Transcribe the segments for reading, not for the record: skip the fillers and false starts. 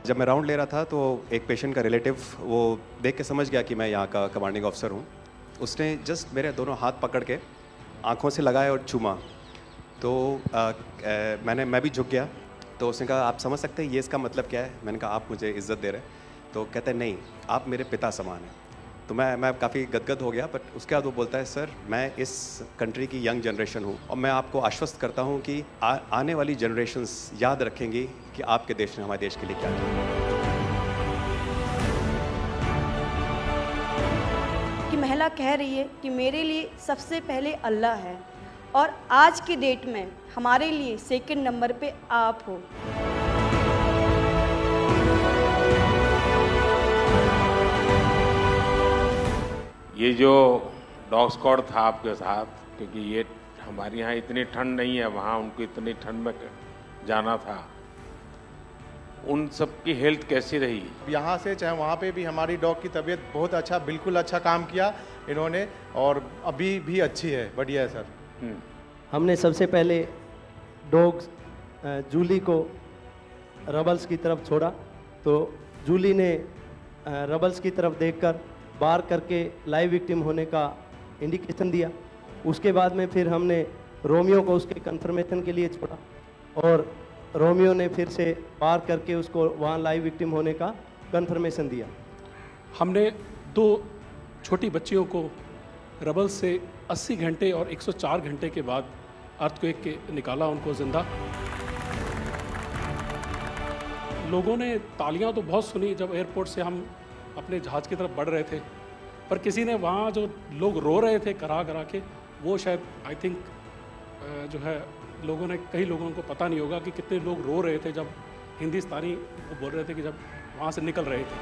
जब मैं राउंड ले रहा था तो एक पेशेंट का रिलेटिव वो देख के समझ गया कि मैं यहाँ का कमांडिंग ऑफिसर हूँ। उसने जस्ट मेरे दोनों हाथ पकड़ के आंखों से लगाए और चूमा। तो मैं भी झुक गया। तो उसने कहा आप समझ सकते हैं ये इसका मतलब क्या है? मैंने कहा आप मुझे इज़्ज़त दे रहे हैं। तो कहते हैं नहीं, आप मेरे पिता समान हैं। तो मैं काफ़ी गदगद हो गया। बट उसके बाद वो बोलता है सर मैं इस कंट्री की यंग जनरेशन हूँ और मैं आपको आश्वस्त करता हूँ कि आने वाली जनरेशन्स याद रखेंगी कि आपके देश ने हमारे देश के लिए क्या किया। कि महिला कह रही है कि मेरे लिए सबसे पहले अल्लाह है और आज की डेट में हमारे लिए सेकंड नंबर पे आप हो। ये जो डॉग स्क्वाड था आपके साथ, क्योंकि ये हमारे यहाँ इतनी ठंड नहीं है, वहाँ उनको इतनी ठंड में जाना था, उन सब की हेल्थ कैसी रही? यहाँ से चाहे वहाँ पे भी हमारी डॉग की तबीयत बहुत अच्छा, बिल्कुल अच्छा काम किया इन्होंने और अभी भी अच्छी है, बढ़िया है सर। हमने सबसे पहले डॉग जूली को रबल्स की तरफ छोड़ा तो जूली ने रबल्स की तरफ देखकर बार करके लाइव विक्टिम होने का इंडिकेशन दिया। उसके बाद में फिर हमने रोमियो को उसके कंफर्मेशन के लिए छोड़ा और रोमियो ने फिर से बार करके उसको वहाँ लाइव विक्टिम होने का कंफर्मेशन दिया। हमने 2 छोटी बच्चियों को रबल से 80 घंटे और 104 घंटे के बाद अर्थक्वेक के निकाला उनको जिंदा। लोगों ने तालियां तो बहुत सुनी जब एयरपोर्ट से हम अपने जहाज़ की तरफ बढ़ रहे थे, पर किसी ने वहाँ जो लोग रो रहे थे करा करा के, वो शायद आई थिंक जो है लोगों ने, कई लोगों को पता नहीं होगा कि कितने लोग रो रहे थे जब हिंदुस्तानी वो बोल रहे थे कि जब वहाँ से निकल रहे थे।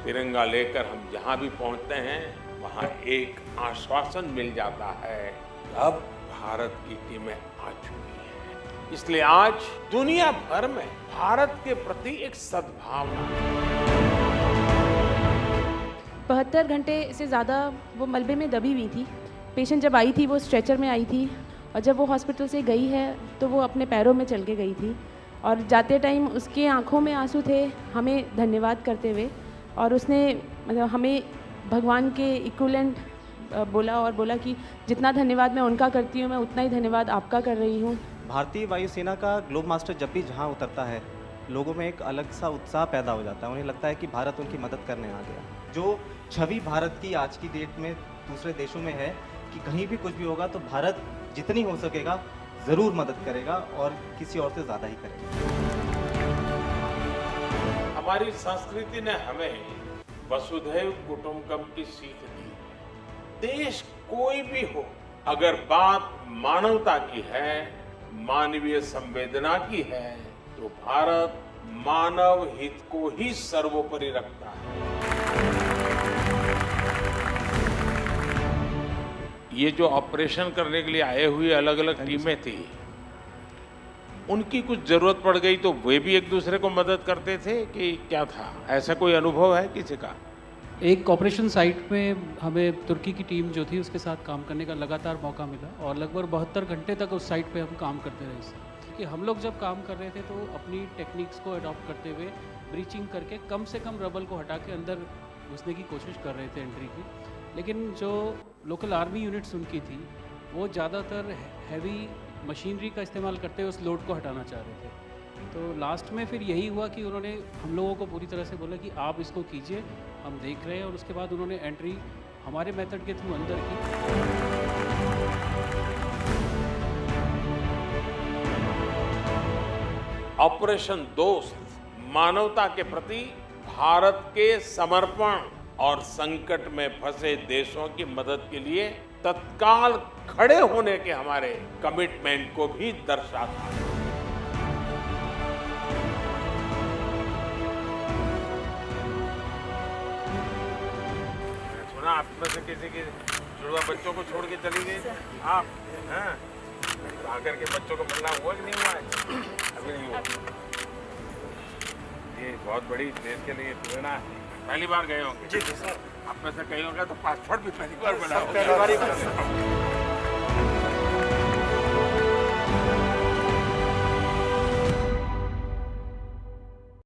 तिरंगा लेकर हम जहाँ भी पहुँचते हैं वहाँ एक आश्वासन मिल जाता है, अब भारत की टीमें आ चुकी हैं। इसलिए आज दुनिया भर में भारत के प्रति एक सद्भावना। 72 घंटे से ज़्यादा वो मलबे में दबी हुई थी। पेशेंट जब आई थी वो स्ट्रेचर में आई थी और जब वो हॉस्पिटल से गई है तो वो अपने पैरों में चल के गई थी और जाते टाइम उसके आंखों में आंसू थे हमें धन्यवाद करते हुए, और उसने मतलब हमें भगवान के इक्विवेलेंट बोला और बोला कि जितना धन्यवाद मैं उनका करती हूँ मैं उतना ही धन्यवाद आपका कर रही हूँ। भारतीय वायुसेना का ग्लोब मास्टर जब भी जहाँ उतरता है लोगों में एक अलग सा उत्साह पैदा हो जाता है, उन्हें लगता है कि भारत उनकी मदद करने आ गया। जो छवि भारत की आज की डेट में दूसरे देशों में है कि कहीं भी कुछ भी होगा तो भारत जितनी हो सकेगा ज़रूर मदद करेगा और किसी और से ज़्यादा ही करेगा। हमारी संस्कृति ने हमें वसुधैव कुटुंबकम की सीख दी। देश कोई भी हो, अगर बात मानवता की है, मानवीय संवेदना की है, तो भारत मानव हित को ही सर्वोपरि रखता है। ये जो ऑपरेशन करने के लिए आए हुए अलग अलग टीमें थी, उनकी कुछ जरूरत पड़ गई तो वे भी एक दूसरे को मदद करते थे कि क्या था? ऐसा कोई अनुभव है किसी का? एक ऑपरेशन साइट में हमें तुर्की की टीम जो थी उसके साथ काम करने का लगातार मौका मिला और लगभग 72 घंटे तक उस साइट पे हम काम करते रहे। कि हम लोग जब काम कर रहे थे तो अपनी टेक्निक्स को अडॉप्ट करते हुए ब्रीचिंग करके कम से कम रबल को हटा के अंदर घुसने की कोशिश कर रहे थे एंट्री की। लेकिन जो लोकल आर्मी यूनिट्स उनकी थी वो ज़्यादातर हैवी मशीनरी का इस्तेमाल करते हुए उस लोड को हटाना चाह रहे थे। तो लास्ट में फिर यही हुआ कि उन्होंने हम लोगों को पूरी तरह से बोला कि आप इसको कीजिए, हम देख रहे हैं, और उसके बाद उन्होंने एंट्री हमारे मेथड के थ्रू अंदर की। ऑपरेशन दोस्त मानवता के प्रति भारत के समर्पण और संकट में फंसे देशों की मदद के लिए तत्काल खड़े होने के हमारे कमिटमेंट को भी दर्शाता है। सुना आप में से किसी के जुड़वा बच्चों को छोड़ के चली गई आप? हाँ, आकर के बच्चों को मिलना हुआ कि नहीं हुआ है? अभी नहीं हुआ। ये बहुत बड़ी देश के लिए प्रेरणा है। पहली बार गए होंगे? जी सर। आप में से कई होंगे तो पासपोर्ट भी पहली बार बना होगा।